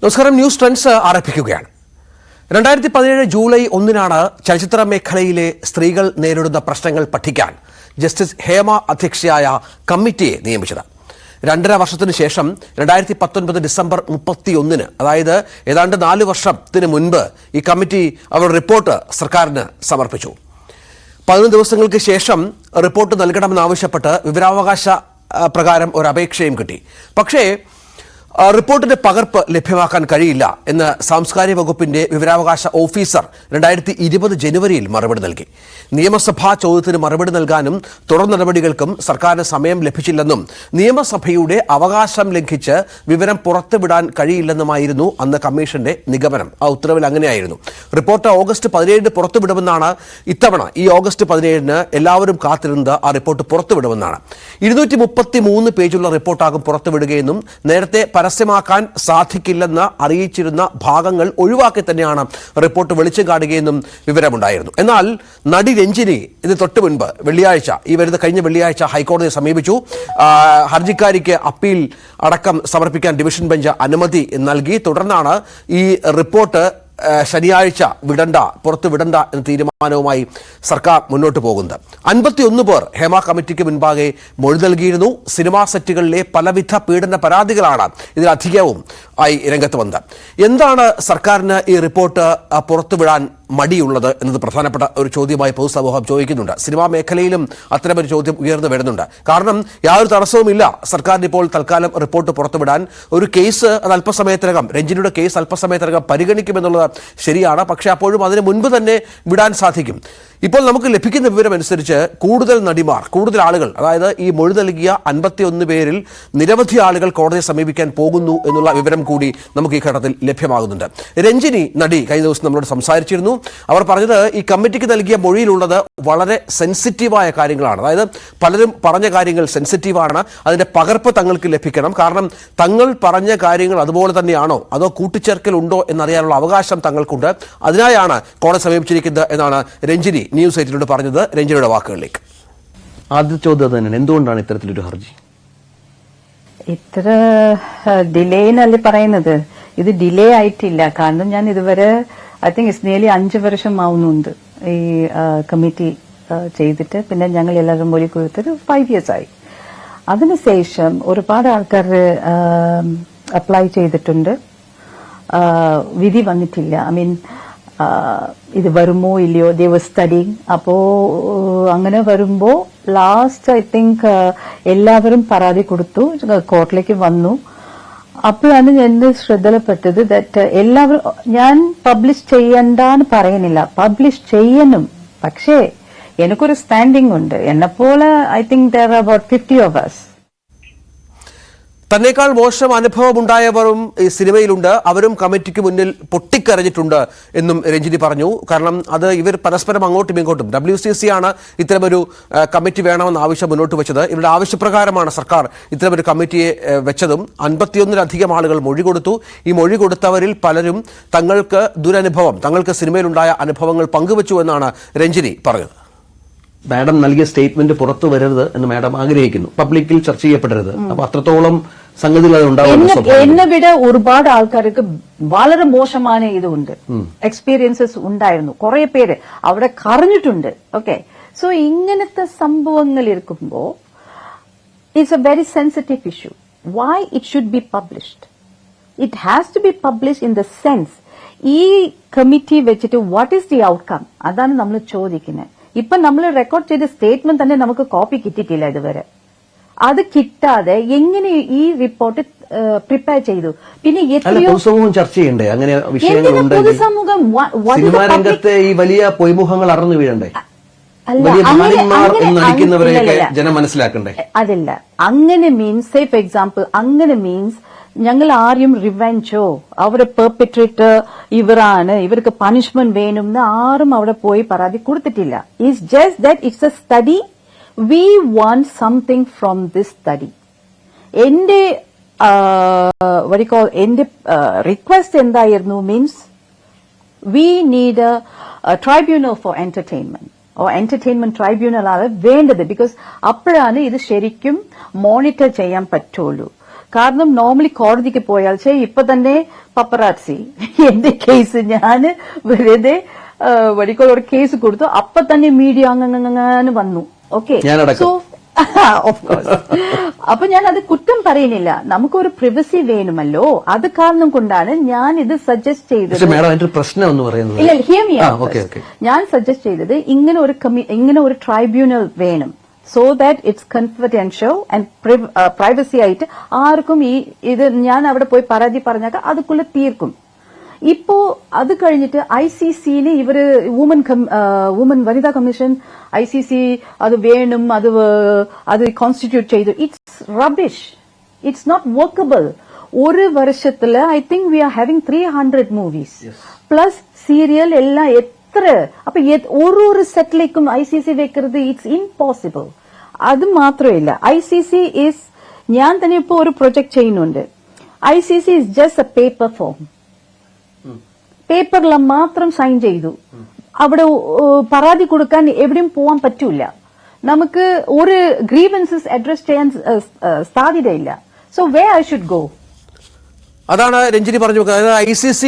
നമസ്കാരം. News trends ആരംഭിക്കുകയാണ്. 2017 July 1-നാണ് ചലച്ചിത്ര മേഖലയിലെ സ്ത്രീകൾ നേരിടുന്ന പ്രശ്നങ്ങൾ പഠിക്കാൻ ജസ്റ്റിസ് ഹേമ അധ്യക്ഷയായ കമ്മിറ്റിയെ നിയമിച്ചത്. 2.5 വർഷത്തിനു ശേഷം 2019 ഡിസംബർ 31-ന്, അതായത് ഏതാണ്ട് 4 വർഷത്തിന് മുൻപ് ഈ കമ്മിറ്റി അവരുടെ റിപ്പോർട്ട് സർക്കാരിന് സമർപ്പിച്ചു. 11 ദിവസങ്ങൾക്ക് ശേഷം റിപ്പോർട്ട് നൽകണമെന്നാവശ്യപ്പെട്ട് വിവരാവകാശ പ്രകാരം ഒരു അപേക്ഷയും കിട്ടി. പക്ഷേ റിപ്പോർട്ടിന്റെ പകർപ്പ് ലഭ്യമാക്കാൻ കഴിയില്ല എന്ന് സാംസ്കാരിക വകുപ്പിന്റെ വിവരാവകാശ ഓഫീസർ 2020 ജനുവരിയിൽ മറുപടി നൽകി. നിയമസഭാ ചോദ്യത്തിന് മറുപടി നൽകാനും തുടർ നടപടികൾക്കും സർക്കാരിന് സമയം ലഭിച്ചില്ലെന്നും നിയമസഭയുടെ അവകാശം ലംഘിച്ച് വിവരം പുറത്തുവിടാൻ കഴിയില്ലെന്നുമായിരുന്നു അന്ന് കമ്മീഷന്റെ നിഗമനം. ആ ഉത്തരവിൽ അങ്ങനെയായിരുന്നു. Report August 17 പുറത്തുവിടുമെന്നാണ്. ഇത്തവണ ഈ ഓഗസ്റ്റ് 17-ന് എല്ലാവരും കാത്തിരുന്നത് ആ റിപ്പോർട്ട് പുറത്തുവിടുമെന്നാണ്. 233 പേജുള്ള റിപ്പോർട്ടാകും പുറത്തുവിടുകയെന്നും നേരത്തെ പരസ്യമാക്കാൻ സാധിക്കില്ലെന്ന് അറിയിച്ചിരുന്ന ഭാഗങ്ങൾ ഒഴിവാക്കി തന്നെയാണ് റിപ്പോർട്ട് വെളിച്ചം കാണുകയെന്നും വിവരമുണ്ടായിരുന്നു. എന്നാൽ നടി രഞ്ജിനി ഇത് തൊട്ട് മുൻപ് കഴിഞ്ഞ വെള്ളിയാഴ്ച ഹൈക്കോടതിയെ സമീപിച്ചു. ഹർജിക്കാരിക്ക് അപ്പീൽ അടക്കം സമർപ്പിക്കാൻ ഡിവിഷൻ ബെഞ്ച് അനുമതി നൽകി. തുടർന്നാണ് ഈ റിപ്പോർട്ട് ശനിയാഴ്ച പുറത്തു വിടണ്ട എന്ന തീരുമാനവുമായി സർക്കാർ മുന്നോട്ട് പോകുന്നത്. 51 പേർ ഹേമ കമ്മിറ്റിക്ക് മുൻപാകെ മൊഴി നൽകിയിരുന്നു. സിനിമാ സെറ്റുകളിലെ പലവിധ പീഡന പരാതികളാണ് ഇതിലധികവും ആയി രംഗത്ത് വന്നത്. എന്താണ് സർക്കാരിന് ഈ റിപ്പോർട്ട് പുറത്തുവിടാൻ മടിയുള്ളത് എന്നത് പ്രധാനപ്പെട്ട ഒരു ചോദ്യമായി പൊതുസമൂഹം ചോദിക്കുന്നുണ്ട്. സിനിമാ മേഖലയിലും അത്തരമൊരു ചോദ്യം ഉയർന്നു വരുന്നുണ്ട്. കാരണം യാതൊരു തടസ്സവുമില്ല സർക്കാരിന് ഇപ്പോൾ തൽക്കാലം റിപ്പോർട്ട് പുറത്തുവിടാൻ. ഒരു കേസ് അത് അല്പസമയത്തിനകം, രഞ്ജിനിയുടെ കേസ് അല്പസമയത്തിനകം പരിഗണിക്കുമെന്നുള്ളത് ശരിയാണ്. പക്ഷേ അപ്പോഴും അതിന് മുൻപ് തന്നെ വിടാൻ സാധിക്കും. ഇപ്പോൾ നമുക്ക് ലഭിക്കുന്ന വിവരമനുസരിച്ച് കൂടുതൽ ആളുകൾ, അതായത് ഈ മൊഴി നൽകിയ 51 പേരിൽ നിരവധി ആളുകൾ കോടതിയെ സമീപിക്കാൻ പോകുന്നു എന്നുള്ള വിവരം കൂടി നമുക്ക് ഈ ഘട്ടത്തിൽ ലഭ്യമാകുന്നുണ്ട്. രഞ്ജിനി നടി കഴിഞ്ഞ ദിവസം നമ്മളോട് സംസാരിച്ചിരുന്നു. അവർ പറഞ്ഞത് ഈ കമ്മിറ്റിക്ക് നൽകിയ മൊഴിയിലുള്ളത് വളരെ സെൻസിറ്റീവായ കാര്യങ്ങളാണ്. അതായത് പലരും പറഞ്ഞ കാര്യങ്ങൾ സെൻസിറ്റീവാണ്. അതിന്റെ പകർപ്പ് തങ്ങൾക്ക് ലഭിക്കണം. കാരണം തങ്ങൾ പറഞ്ഞ കാര്യങ്ങൾ അതുപോലെ തന്നെയാണോ അതോ കൂട്ടിച്ചേർക്കൽ ഉണ്ടോ എന്നറിയാനുള്ള അവകാശം തങ്ങൾക്കുണ്ട്. അതിനായാണ് കോടതി സമീപിച്ചിരിക്കുന്നത് എന്നാണ് രഞ്ജിനി ന്യൂസ് 8-നോട് പറഞ്ഞത്. രഞ്ജിനിയുടെ വാക്കുകളിലേക്ക്. ആദ്യ ചോദ്യം തന്നെയാണ്, എന്തുകൊണ്ടാണ് ഇത്തരത്തിലൊരു ഹർജി ഇത്ര ഡിലേ എന്നല്ലേ പറയുന്നത്? ഇത് ഡിലേ ആയിട്ടില്ല. കാരണം ഞാൻ ഇതുവരെ ഐ തിങ്ക് ഇറ്റ്സ് നിയർലി 5 വർഷം ആവുന്നുണ്ട് ഈ കമ്മിറ്റി ചെയ്തിട്ട്. പിന്നെ ഞങ്ങൾ എല്ലാവരും മൊഴി കൊടുത്തിട്ട് 5 years ആയി. അതിനുശേഷം ഒരുപാട് ആൾക്കാർ അപ്ലൈ ചെയ്തിട്ടുണ്ട്. വിധി വന്നിട്ടില്ല. ഐ മീൻ ഇത് വരുമോ ഇല്ലയോ, ദേ വർ സ്റ്റഡിങ്. അപ്പോ അങ്ങനെ വരുമ്പോ ലാസ്റ്റ് ഐ തിങ്ക് എല്ലാവരും പരാതി കൊടുത്തു, കോർട്ടിലേക്ക് വന്നു. അപ്പോഴാണ് എന്റെ ശ്രദ്ധയിൽപ്പെട്ടത് ദാറ്റ് എല്ലാവരും, ഞാൻ പബ്ലിഷ് ചെയ്യണ്ടെന്ന് പറയുന്നില്ല, പബ്ലിഷ് ചെയ്യണം. പക്ഷേ എനിക്കൊരു സ്റ്റാൻഡിംഗ് ഉണ്ട്. എന്നെപ്പോലെ I think there are about 50 of us. തന്നേക്കാൾ മോശം അനുഭവം ഉണ്ടായവരും ഈ സിനിമയിലുണ്ട്. അവരും കമ്മിറ്റിക്ക് മുന്നിൽ പൊട്ടിക്കരഞ്ഞിട്ടുണ്ട് എന്നും രഞ്ജിനി പറഞ്ഞു. കാരണം അത് ഇവർ പരസ്പരം അങ്ങോട്ടും ഇങ്ങോട്ടും, WCC ആണ് ഇത്തരമൊരു കമ്മിറ്റി വേണമെന്ന് ആവശ്യം മുന്നോട്ട് വെച്ചത്. ഇവരുടെ ആവശ്യപ്രകാരമാണ് സർക്കാർ ഇത്തരമൊരു കമ്മിറ്റിയെ വെച്ചതും. 51-ലധികം ആളുകൾ മൊഴി കൊടുത്തു. ഈ മൊഴി കൊടുത്തവരിൽ പലരും തങ്ങൾക്ക് സിനിമയിലുണ്ടായ അനുഭവങ്ങൾ പങ്കുവച്ചു എന്നാണ് രഞ്ജിനി പറഞ്ഞത്. മാഡം നൽകിയ സ്റ്റേറ്റ്മെന്റ് പുറത്തു വരരുത് എന്ന് മാഡം ആഗ്രഹിക്കുന്നു, പബ്ലിക്കിൽ ചർച്ച ചെയ്യപ്പെടരുത്. അപ്പൊ അത്രത്തോളം സംഗതികൾ എന്നെ വിட ഒരുപാട് ആൾക്കാർക്ക് വളരെ മോശമായ ഇതുണ്ട്, എക്സ്പീരിയൻസസ് ഉണ്ടായിരുന്നു. കുറെ പേര് അവിടെ കരഞ്ഞിട്ടുണ്ട്. ഓക്കെ, സോ ഇങ്ങനത്തെ സംഭവങ്ങൾ ഇരിക്കുമ്പോ it's a very sensitive issue. Why it should be published? It has to be published in the sense ഈ കമ്മിറ്റി വെച്ചിട്ട് വാട്ട് ഈസ് ദി ഔട്ട്കം, അതാണ് നമ്മൾ ചോദിക്കുന്നത്. ഇപ്പൊ നമ്മൾ റെക്കോർഡ് ചെയ്ത സ്റ്റേറ്റ്മെന്റ് തന്നെ നമുക്ക് കോപ്പി കിട്ടിയിട്ടില്ല ഇതുവരെ. അത് കിട്ടാതെ എങ്ങനെ ഈ റിപ്പോർട്ട് പ്രിപ്പയർ ചെയ്തു? പിന്നെ പൊതുസമൂഹം ചർച്ച ചെയ്യണ്ടേ? അങ്ങനെ പൊതുസമൂഹം സിനിമാ രംഗത്തെ ഈ വലിയ പൊയ്മുഖങ്ങൾ അറിഞ്ഞു വീഴണ്ടേ? ജനം മനസ്സിലാക്കണ്ടേ? അതല്ല, അങ്ങനെ മീൻസ് സേ ഫോർ എക്സാമ്പിൾ, അങ്ങനെ മീൻസ് ഞങ്ങൾ ആരും റിവെഞ്ചോ അവരെ പെർപെട്രേറ്റർ ഇവരാണ്, ഇവർക്ക് പണിഷ്മെന്റ് വേണമെന്ന് ആരും അവിടെ പോയി പരാതി കൊടുത്തിട്ടില്ല. It's just that it's a study. We want something from this study. എന്റെ എന്റെ റിക്വസ്റ്റ് എന്തായിരുന്നു means we need a tribunal for entertainment entertainment tribunal ആണ് വേണ്ടത്. ബിക്കോസ് അപ്പോഴാണ് ഇത് ശരിക്കും മോണിറ്റർ ചെയ്യാൻ പറ്റുള്ളൂ. കാരണം നോർമലി കോടതിക്ക് പോയാൽ ഇപ്പൊ തന്നെ പപ്പറാസി എന്റെ കേസ് ഞാൻ വെറുതെ വടിക്കോൾ ഒരു കേസ് കൊടുത്തു, അപ്പൊ തന്നെ മീഡിയ അങ്ങനെ വന്നു. Okay, so of course. അപ്പൊ ഞാൻ അത് കുറ്റം പറയുന്നില്ല, നമുക്കൊരു പ്രിവസി വേണമല്ലോ, അത് കാരണം കൊണ്ടാണ് ഞാൻ ഇത് സജസ്റ്റ് ചെയ്തത്. പ്രശ്നം എന്ന് പറയുന്നത് ഇല്ല, ഹിയർ മീ ഔട്ട്. ഞാൻ സജസ്റ്റ് ചെയ്തത് ഇങ്ങനെ ഒരു ട്രൈബ്യൂണൽ വേണം, so that it's confidential and privacy ആയിട്ട് ആർക്കും ഇത് ഞാൻ അവിടെ പോയി പരാതി പറഞ്ഞാൽ അതുക്കുള്ള തീർക്കും. ഇപ്പോ അത് കഴിഞ്ഞിട്ട് ICC ഇവര് വുമൻ വനിതാ കമ്മീഷൻ ICC അത് വേണം, അത് കോൺസ്റ്റിറ്റ്യൂട്ട് ചെയ്തു. It's rubbish, it's not workable. ഒരു വർഷത്തില് I think we are having 300 movies plus serial എല്ലാം എത്ര. അപ്പൊ ഒരു സെറ്റിലേക്കും ICC വെക്കരുത്, ഇറ്റ്സ് ഇംപോസിബിൾ. അത് മാത്രമല്ല, ICC ഈസ്, ഞാൻ തന്നെ ഇപ്പോ ഒരു പ്രൊജക്ട് ചെയ്യുന്നുണ്ട്. ICC is just A paper form. പേപ്പറിൽ മാത്രം സൈൻ ചെയ്തു, അവിടെ പരാതി കൊടുക്കാൻ എവിടെയും പോവാൻ പറ്റൂല, നമുക്ക് ഒരു ഗ്രീവൻസസ് അഡ്രസ് ചെയ്യാൻ സാധ്യതയില്ല. So way I should go? അതാണ് രഞ്ജിനി പറഞ്ഞു. അതായത് ICC